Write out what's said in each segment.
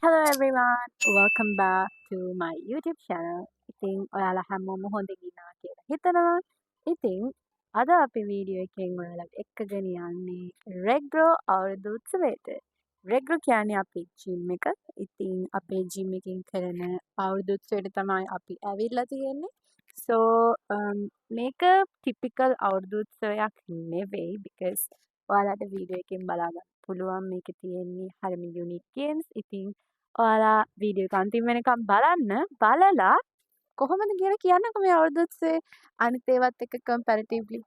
Hello everyone, welcome back to my YouTube channel. ඉතින් ඔයාලා හැමෝම හොඳින් ඉන්නවා කියලා හිතනවා. ඉතින් අද අපි වීඩියෝ එකෙන් ඔයාලට එක්කගෙන යන්නේ රෙග්‍රෝ අවුරුදු උත්සවයට. රෙග්‍රෝ කියන්නේ අපේ ජිම් එක. ඉතින් අපේ ජිම් එකෙන් කරන අවුරුදු උත්සවයට තමයි අපි ඇවිල්ලා තියෙන්නේ. So මේක typical අවුරුදු උත්සවයක් නෙවෙයි because ඔයාලට වීඩියෝ එකෙන් බලා ගන්න පුළුවන් මේකේ තියෙන්නේ හරිම unique games. ඉතින් ඔයාලා වීඩියෝ එක අන්තිම වෙනකම් බලලා කොහොමද කියලා කියන්නකෝ මේ අවුරුදු උත්සවයේ අනිත් ඒවත් එක්ක comparatively.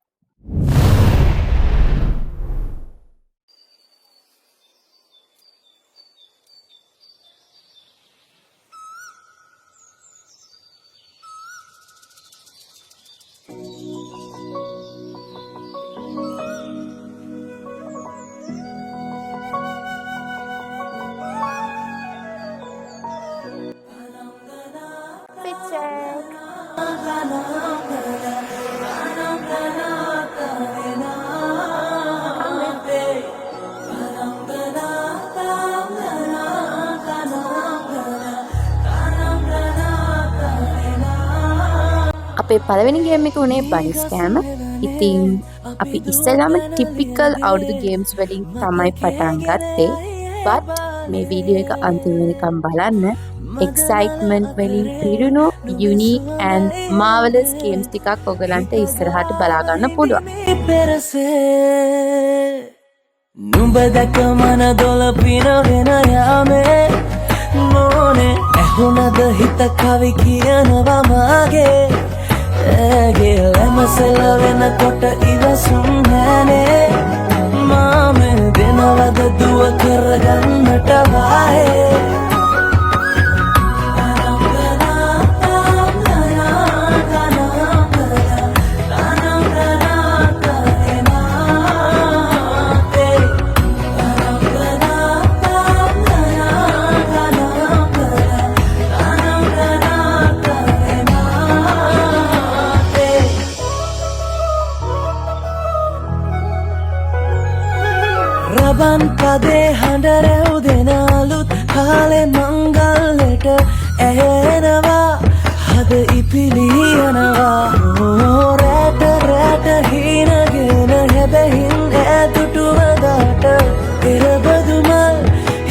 අපේ පළවෙනි ගේම් එක උනේ බනි ස්කෑම. ඉතින් අපි ඉස්සෙල්ලාම ටිපිකල් අවුරුදු ගේම්ස් වලින් තමයි පටන් ගත්තේ. but මේ වීඩියෝ එක අන්තිම වෙනකම් බලන්න excitement වලින් පිරුණු unique and marvelous games ටිකක් ඔයගලන්ට ඉස්සරහට බලා ගන්න පුළුවන්. නුඹ දැක මන දොළ පිනගෙන යාමේ මොනේ ඇහුණද හිත කවි කියනවා මාගේ ඇගේ ලැමසෙල වෙනකොට ඉවසුම් නැනේ මාමේ දෙනවද දුව කරගන්නට වායේ රබන් පදේ හඬ රැව් දෙනාලුත් කාලේ මංගල්ලට ඇහෙනවා හද ඉපිලියනවා රැට රැට හීනගෙන හැබැහින් ඇතුටුවදාට පෙරබදුමල්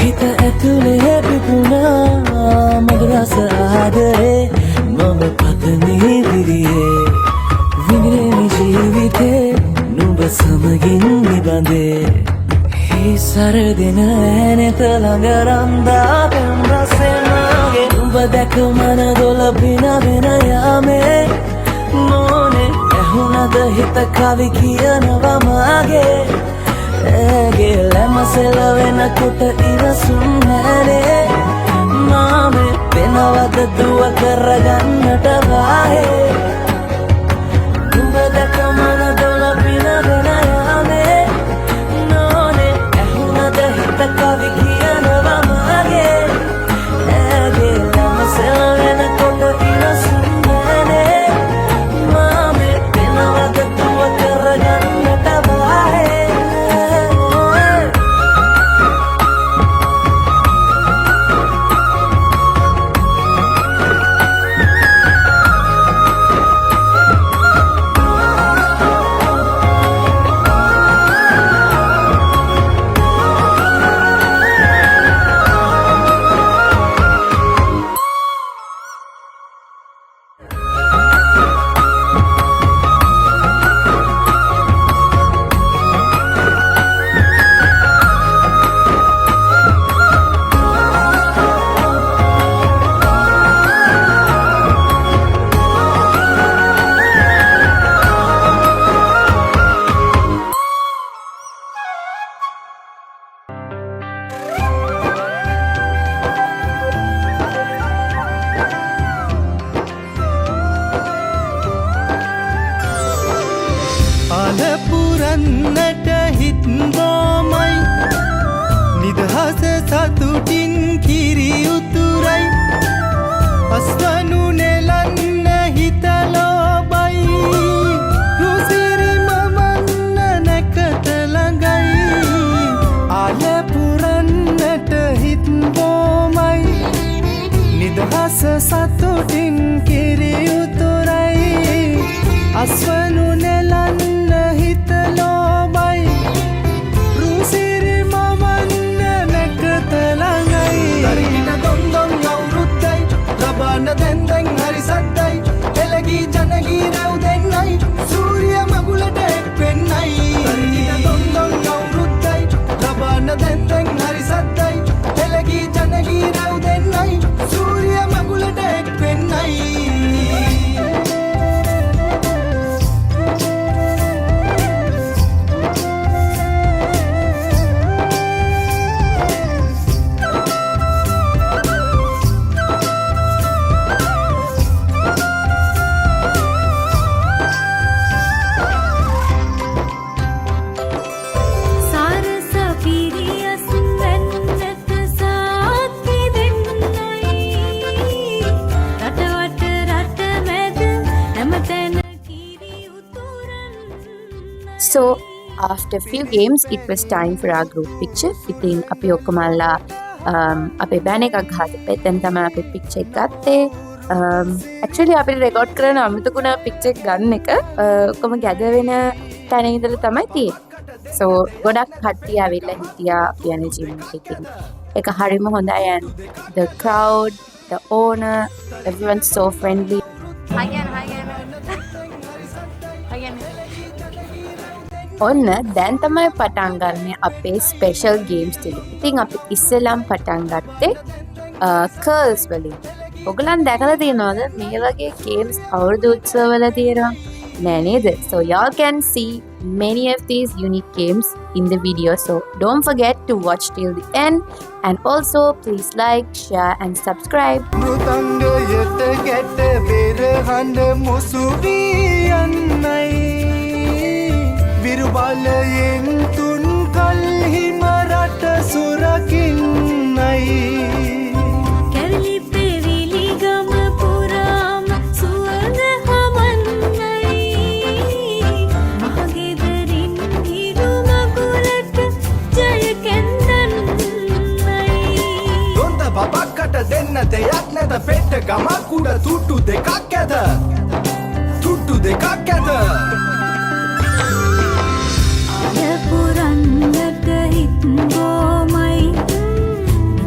හිත ඇතුලේ පිපුණා මధుරස ආදරේ මම පතනේ විරියේ විඳින ජීවිතේ නුඹ සමගින් නිබඳේ සරදින ඇනෙත ළඟ රන්දා පෙම් රසෙනගේ නුඹ දැක මන දොළ පිනගෙන යාමේ මොනේ ඇහුණද හිත කවි කියනවා මාගේ ඇගේ ලැමසෙල වෙනකොට ඉවසුම් නැනේ මාමේ වෙනවද දුව කරගන්නට වායේ නුඹ දැක මන දොළ පිනගෙන යාමේ කවි කියනවා මාගේ ඇගේ ලැමසෙල වෙනකොට ඉවසුම් නැනේ මාමේ වෙනවද දුව කරගන්නට වායේ පුරන්නට හිත් බොමයි නිදහස සතුටින් කිරි උතුරයි අස්වනු නෙලන්න හිත ලෝබයි රුසිරි මවන්න නැකත ළඟයි ආල පුරන්නට හිත් බොමයි නිදහස සතුටින් කිරි උතුරයි අස්වනු නෙලන්න හිත ලෝබයි රුසිරි මවන්න නැකත ළඟයි දරින දොන්දොන් අවුරුද්දයි ලබන්න දැන් දැන් හරි සද්දයි එළගී ජනගී රැව් දෙන්නයි සූර්ය මගුලට එක් වෙන්නයි දරින දොන්දොන් අවුරුද්දයි ලබන්න දැන් දැන් හරි සද්දයි එළගී ජනගී රැව් දෙන්නයි සූර්ය මගුලට එක් වෙන්නයි So after a few games, it was time for our group picture. ඉතින් අපි ඔක්කොමලා අපේ බෑන් එකක් ගහලා පෙතෙන් තමයි අපි picture එක ගත්තේ. Actually අපිට රෙකෝඩ් කරන අමතකුණා picture එක ගන්න එක. ඔක්කොම gather වෙන තැන ඉඳලා තමයි තියෙන්නේ. So ගොඩක් කට්ටිය ආවිල්ලා හිටියා අපි යන gym එකකින්. ඒක හරිම හොඳයි and the crowd, the owner, everyone so friendly. ඔන්න දැන් තමයි පටන් ගන්න අපේ ස්පෙෂල් ගේම්ස් ටික. ඉතින් අපි ඉස්සෙල්ලාම පටන් ගත්තේ කර්ල්ස් වලින්. ඔයගලන් දැකලා තියෙනවද මේ වගේ ගේම්ස් අවුරුදු උත්සවවල තියෙනවා? නෑ නේද? So y'all can see many of these unique games in the video. So don't forget to watch till the end and also please like, share and subscribe. මෘතංගයට ගැට පෙරහඬ මුසු වී යන්නයි විරුබලයෙන් තුන් කල්හිම රට සුරකින්නයි කැවිලි පෙවිලි ගම පුරාම සුවඳ හමන්නයි මහගෙදරින් හිරු මගුලට ජය කැන්දන්නයි දොන්ද බබක්කට දෙන්න දෙයක් නැත පෙට්ට ගමක් උඩ තුට්ටු දෙකක් ඇත තුට්ටු දෙකක් ඇත පුරන්නට හිත් බෝමයි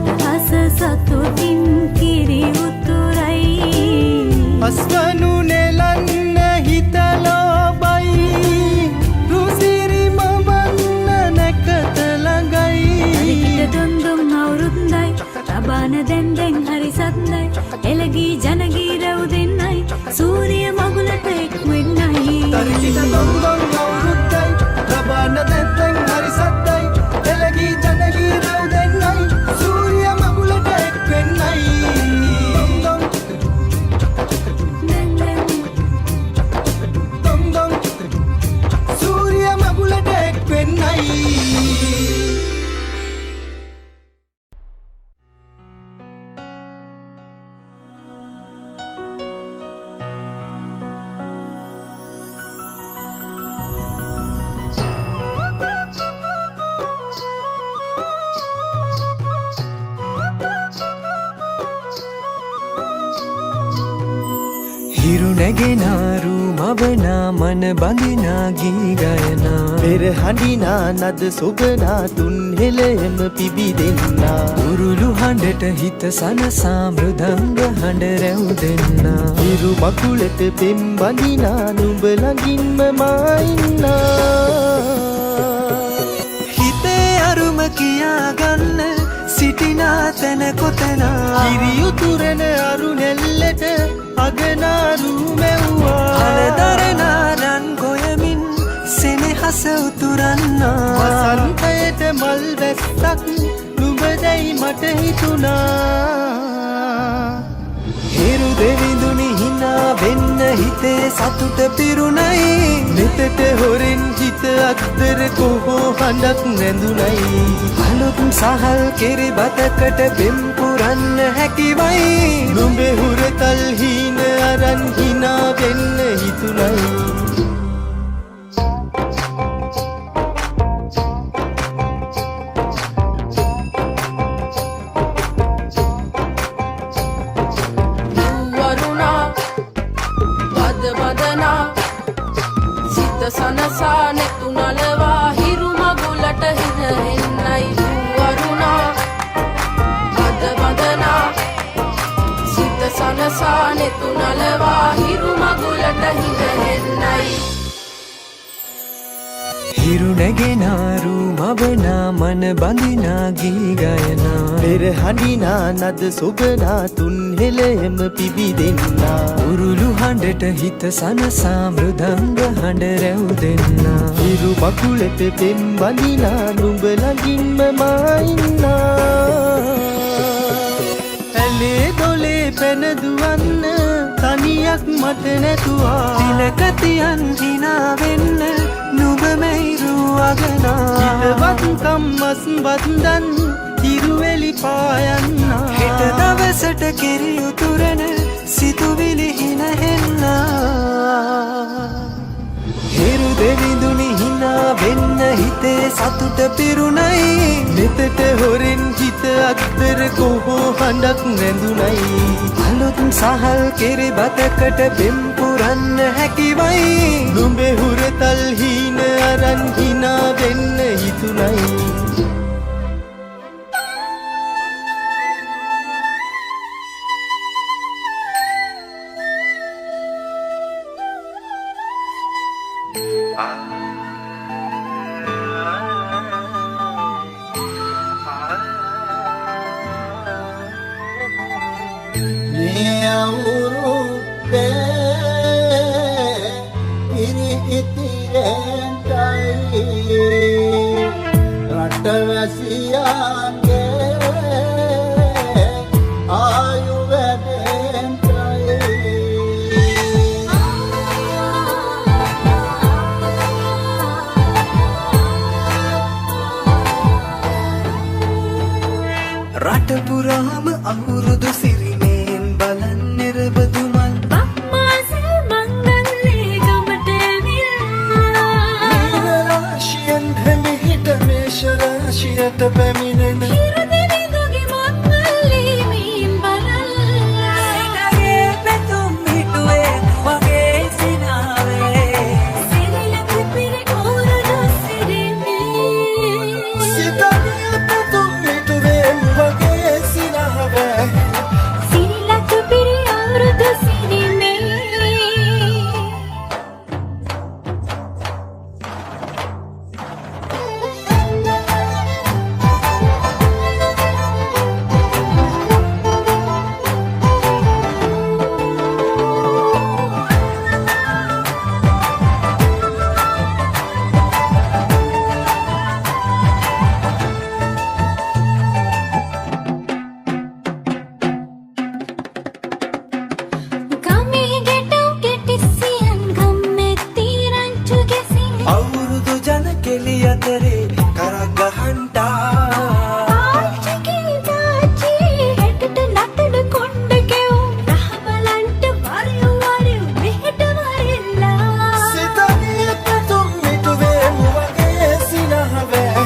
නිදහස සතුටින් කිරි උතුරයි අස්වනු නෙලන්න හිත ලෝබයි රුසිරි මවන්න නැකත ළඟයි අරිකිට දොන්දොන් අවුරුද්දයි ලබාන දැන් දැන් හරි සද්දයි එළගී ජනගී රැව් දෙන්නයි සූර්ය මගුලට එක් වෙන්නයි දරිකිට දොන්දොන් අවුරුද්දයි ලබන්න දැන් දැන් හරි සද්දයි එළගී ජනගී රැව් දෙන්නයි සූර්ය මගුලට එක් වෙන්නයි දොන්දොන් සූර්ය මගුලට එක් වෙන්නයි හිරු නැගෙනාරු මවනා මන බඳිනා ගී ගයනා පෙරහඬිනා නද සොබනා තුන් හෙළෙම පිබිදෙන්නා උරුළු හඬට හිත සනසා මෘදංග හඬ රැව් දෙන්නා හිරු මකුලට පෙම් බඳිනා නුඹ ළඟින්ම මා ඉන්නා හිතේ අරුම කියාගන්න සිටිනා තැන කොතනා කිරි උතුරන අරු නෙල්ලට අගනාරු මෙව්වා අලදරනාරන් ගොයමින් සෙනෙහස උතුරන්නා වසන්තයට මල් වැස්සක් නුඹදැයි මට හිතුණා හිරු දෙවිඳුනි හිනා වෙන්න හිතේ සතුට පිරුණයි නෙතට හොරෙන් හිත අත්තර කොහෝ හඬක් නැඳුනයි අලුත් සහල් කෙරි බතකට බෙම් පුරන්න හැකිවයි නුඹේ හුරතල් හීන අරන් හිනා වෙන්න හිතුණයි නෙතු නලවා හිරු මගුලට හිඳ හෙන්නයි හිරු නැගෙනාරු මබනා මන බඳිනා ගී ගයනා පෙර හඬිනා නද සොබනා තුන් හෙළෙම පිබිදෙන්නා උරුළු හඬට හිත සනසා මෘදංග හඬ රැව් දෙන්නා හිරු මකුලට පෙම් බඳිනා නුඹ ළඟින්ම මා ඉන්නා ඇලේ දොලේ පැන දුවන්න තනියක් මට නැතුවා තිලක තියන් හිනා වෙන්න නුඹ මෙහිරු අගනා හිතවත් කම්මස් වන්දන් හිරුවෙලි පායන්නා හෙට දවසට කිරි උතුරන සිතුවිලි හින හෙන්නා හිරු දෙවිඳුනි හිනා වෙන්න හිතේ සතුට පිරුණයි නෙතට හොරෙන් හිත අත්තර කොහෝ හඬක් නැඳුනයි අලුත් සහල් කෙරි බතකට බෙම් පුරන්න හැකිවයි නුඹේ හුරතල් හීන අරන් හිනා වෙන්න හිතුනයි රට පුරාම අවුරුදු සිරිමෙන් බලන් නිරබදු මල් බම්මාසල් මංගල්ලේ ගමට ඇවිල්ලා රාශියෙන් හැමිහිට මේෂ රාශියට පැමිණෙන හිරදෙවිඳුගේ මංගල්ලේ මීන් බලල්ලා සිතගේ පැතුම් හිටුවේ වගේ සිනාවේ සිරිලක පිරි ඕරඩු සිරිමේ සිතගේ පැතුම් හිටුවේ වගේ සිනාවේ සිරිලක පිරි ඕරඩු සිරිමේ අවුරුදු ජන කෙලි අතරේ කරක් ගහන්ටා සිතගේ පැතුම් හිටුවේ වගේ සිනාවේ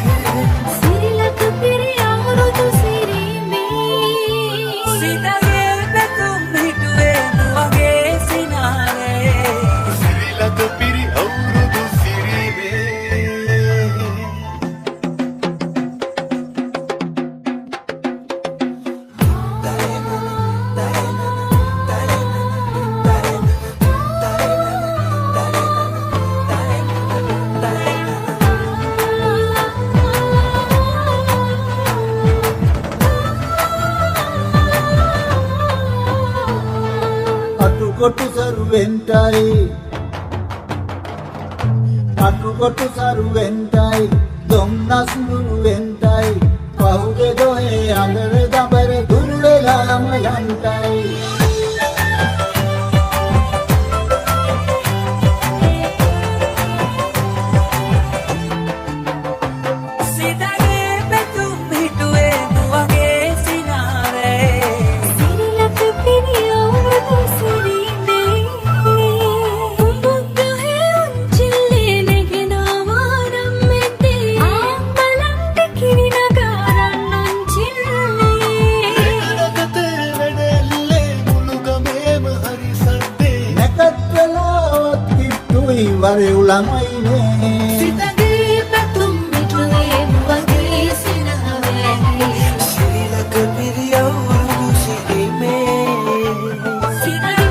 සිතගේ පැතුම් හිටුවේ වගේ සිනාවේ සිරිලක පිරි අවුරුදු සිරිමේ අටුකොටු සරුවෙන්ටයි දොම්නස් නුරුවෙන්ටයි පහුගේ දොහේ අඳර දබර දුර්වෙලාම යන්ටයි සිතගේ පැතුම් හිටුවේ වගේ සිනාවේ වරේ උළමයිනේ සිතගේ පැතුම් පිටුවේ වගේ සිනාවේ සිරිලක පිරි අවුරුදු සිරිමේ සිතගේ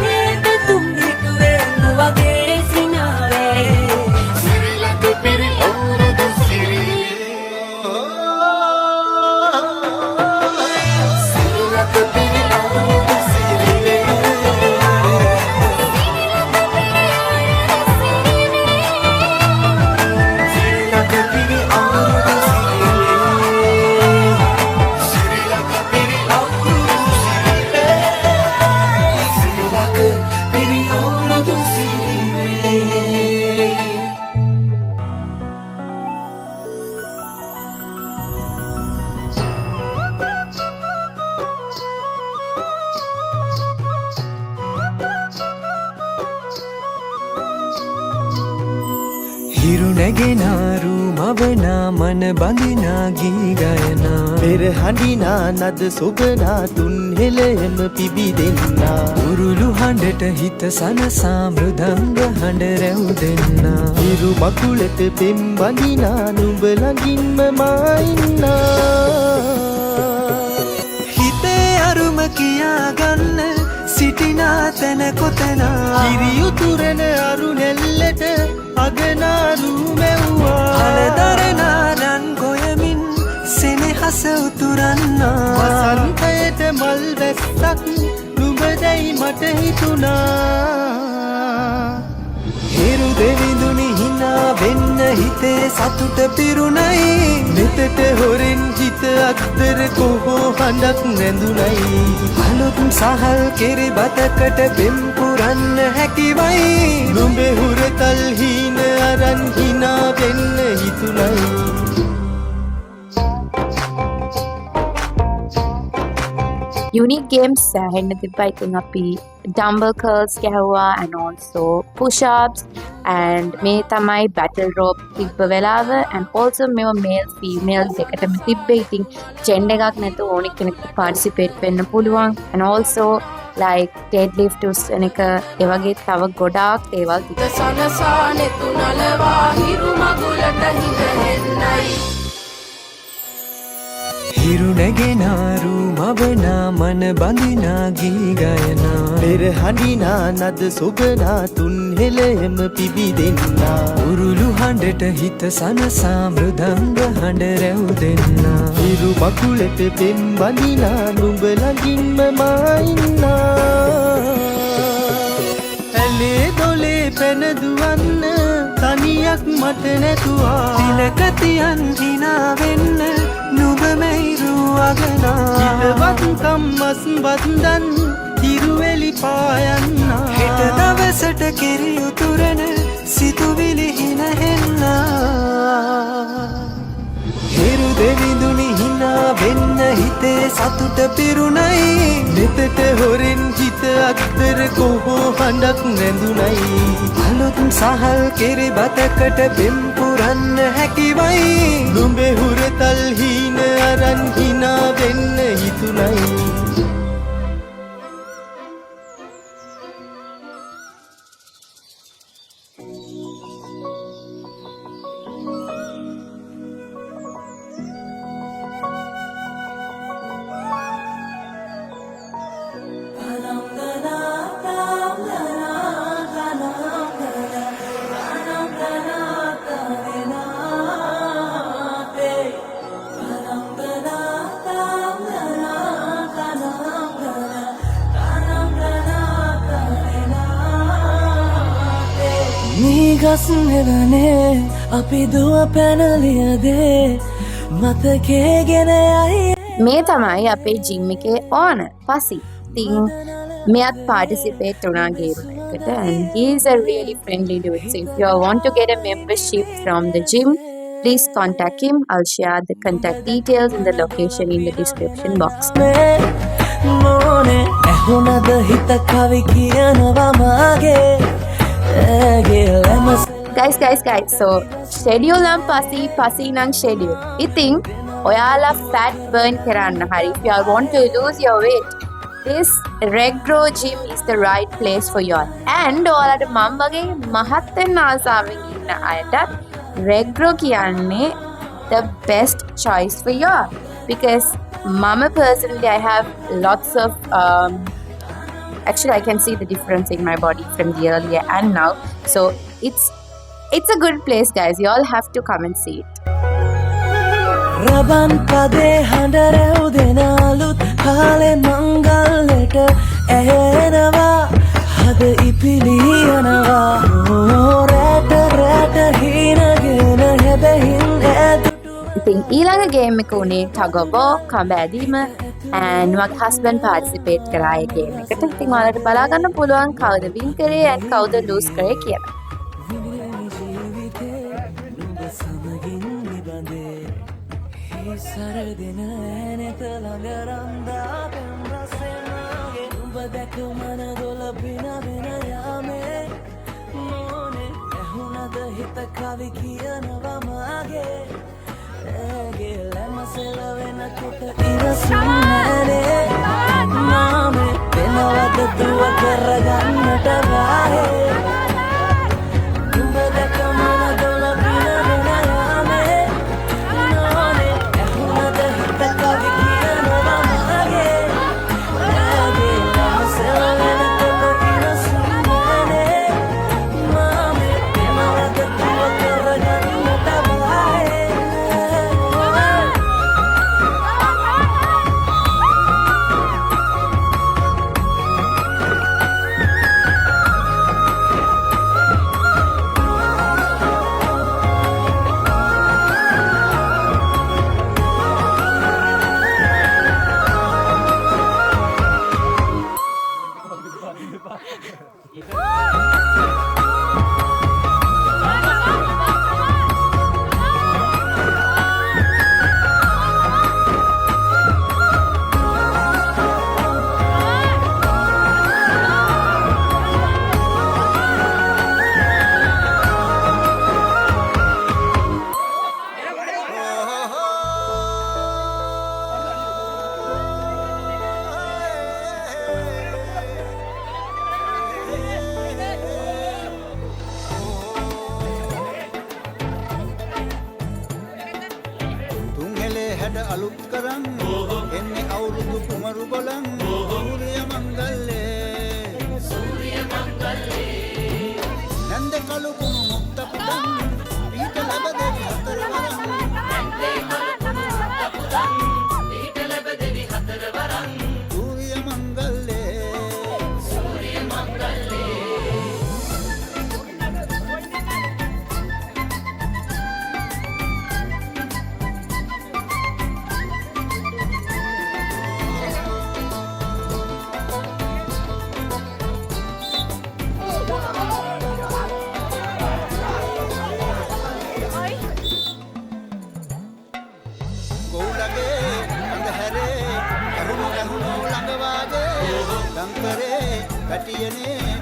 හිරු නැගෙනාරු මවනා මන බඳිනා ගී ගයනා පෙර හඬිනා නද සොබනා තුන් හෙළයම පිබිදෙන්නා උරුළු හඬට හිත සනසා මෘදංග හඬ රැව් දෙන්නා හිරු මකුලට පෙම් බඳිනා නුඹ ළඟින්ම මා ඉන්නා හිතේ අරුම කියාගන්න සිටිනා තැන කොතනා කිරියුතුරන අරු නෙල්ලට අගනාරු මැව්වා හලදරනානන් ගොයමින් සෙනෙහස උතුරන්නා වසන්තයට මල් වැස්සක් නුඹදැයි මට හිතුනා හිරු දෙවිඳුනි හිනා වෙන්න හිතේ සතුට පිරුණයි නෙතට හොරෙන් හිත අත්තර කොහෝ හඬක් නැඳුනයි අලුත් සහල් කෙරි බතකට පෙම් පුරන්න හැකිවයි නුඹේ හුරතල් හීන අරන් හිනා වෙන්න හිතුනයි Unique games සෑහෙන්න තිබ්බා. ඉතින් අපි dumbbell curls ගැහුවා and also push-ups and මේ තමයි battle rope තිබ්බ වෙලාව and also මේව male female දෙකටම තිබ්බේ. ඉතින් gender එකක් නැතුව ඕනෙ කෙනෙක්ට participate වෙන්න පුළුවන් and also like deadlift වෙන එක ඒ වගේ තව ගොඩාක් දේවල් තිබ්බා. සනසා නෙතු නලවා හිරු මගුලට හිඳ හෙන්නයි හිරු නැගෙනාරු මවනා මන බඳිනා ගී ගයනා පෙර හඬිනා නද සොබනා තුන් හෙළයම පිබිදෙන්නා උරුළු හඬට හිත සනසා මෘදංග හඬ රැව් දෙන්නා හිරු මකුලට පෙම් බඳිනා නුඹ ළඟින්ම මා ඉන්නා ඇලේ දොලේ පැනදුවන්න තනියක් මට නැතුවා තිලක තියන් හිනා වෙන්න නුඹ මෙයිරු අගනා හිතවත්කම් මස් බන්දන් හිරුවෙලි පායන්නා හෙට දවසට කිරි උතුරන සිතුවිලි හිනහෙන්නා හිරු දෙවිඳුනි හිනා වෙන්න හිතේ සතුට පිරුණයි නෙතට හොරෙන් හිත අත්තර කොහෝ හඬක් නැඳුනයි අලුත් සහල් කෙරි බතකට පෙම් පුරන්න හැකිවයි නුඹේ හුරතල් හීන අරන් හිනා වෙන්න හිතුනයි ගස් නෙවනේ අපි දුව පැනලියදේ මතකේ ගෙන යයි මේ තමයි අපේ ජිම් එකේ ඕනර් පසි. ඉතින් මෙයත් participate වුණා game එකකට and he is a really friendly dude. So if you want to get a membership from the gym, please contact him. I'll share the contact details and the location in the description box. මොනේ ඇහුණද හිත කවි කියනවා මාගේ guys so schedule නම් පසි නම් schedule. ඉතින් ඔයාලා fat burn කරන්න හරි if you all want to lose your weight, this Reggrow gym is the right place for you all. And ඔයාලට මම වගේ මහත් වෙන ආසාවෙන් ඉන්න අයට Reggrow කියන්නේ the best choice for you all. Because mama personally I have lots of actually I can see the difference in my body from the earlier and now, so it's a good place guys. You all have to come and see it. රබන් පදේ හඬ රැව් දෙනාලුත් කාලේ මංගල්ලට ඇහෙනවා හද ඉපිලියනවා රැට හීනගෙන හැබැහින් ඉතින් ඊළඟ game එක උනේ tug of war කඹ ඇදීම and මගේ husband participate කරා ඒ ගේම් එකට. ඉතින් ඔයාලට බලා ගන්න පුළුවන් කවුද win කරේ and කවුද lose කරේ කියලා. සරදින ඇනෙත ළඟ රන්දා පෙම් රසෙනාගේ උඹ දැක මන දොල පින වෙන යාමේ මොනේ ඇහුණද හිත කවි කියනවා මාගේ ඇගේ ලැමසෙල වෙනකොට ඉරසුම් නැරේ නාමේ වෙනවද දුව කරගන්නට වාහේ උඹ දැක මන දොල පින වෙන යාමේ නෝනේ ඇහුනද හිත කවි කියනවා මාගේ ඇගේ ලැමසෙල වෙනකොට ඉරසුම් නැරේ නාමේ වෙනවද දුව කරගන්නට වාහේ තුන්හෙලේ හැඩ අලුත් කරන් එන්නේ අවුරුදු කුමරු බලන් සූර්ය මංගල්ලේ නන්ද කළු කුණු මුක්ත පුදන් ඊට ලැබ දෙවි හතර වරන් සූර්ය මංගල්ලේ ගෝලගේ අඳුරේ අරුණු ළඟ වාගේ ලංකරේ පැටියනේ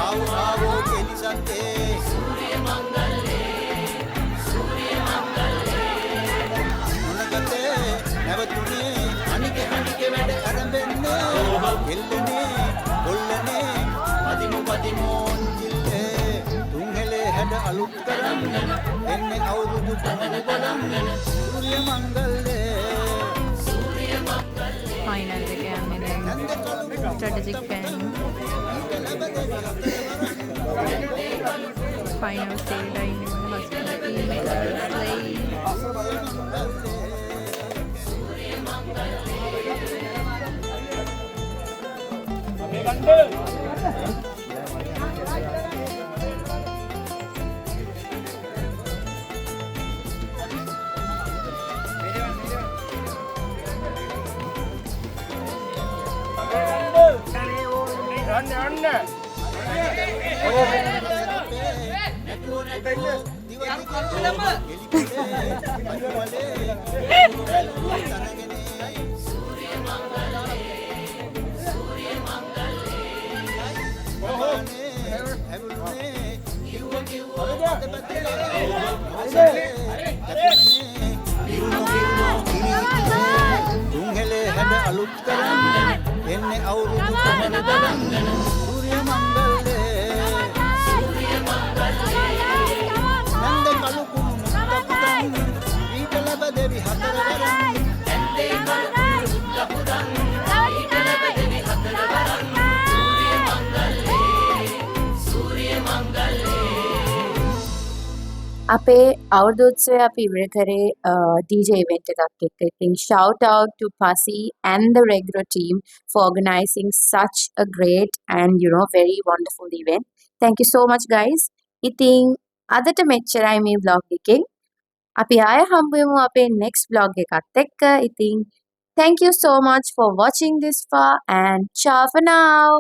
ආවෝ කෙලිසත්තේ සූර්ය මංගල්ලේ මොනකතේ නැවතුනේ අනික වැඩ ආරම්භෙන්නේ එල්ලනේ කොල්ලනේ පදිමෝ ජිල්ලේ තුන්හෙලේ හැඩ අලුත් කරන් එන්නේ අවුරුදු පමණ බලන් සූර්ය මංගල්ලේ Final again in strategic planning. Final stage in hospitality, තුන්හෙලේ හැඩ අලුත් කරන් එන්නේ අවුරුදු පමණ බලන් සූර්ය මංගල්ලේ නන්ද කළු කුණු මුක්ත පුදන් ඊට ලැබ දෙවි හතර වරන් අපේ අවුරුදු උත්සවය අපි ඉවර කරේ DJ event එකක් එක්ක. ඉතින් shout out to Pasi and the regular team for organizing such a great and very wonderful event. Thank you so much guys. ඉතින් අදට මෙච්චරයි මේ vlog එකෙන්. අපි ආයෙ හම්බ වෙමු අපේ next vlog එකත් එක්ක. ඉතින් thank you so much for watching this far and ciao for now.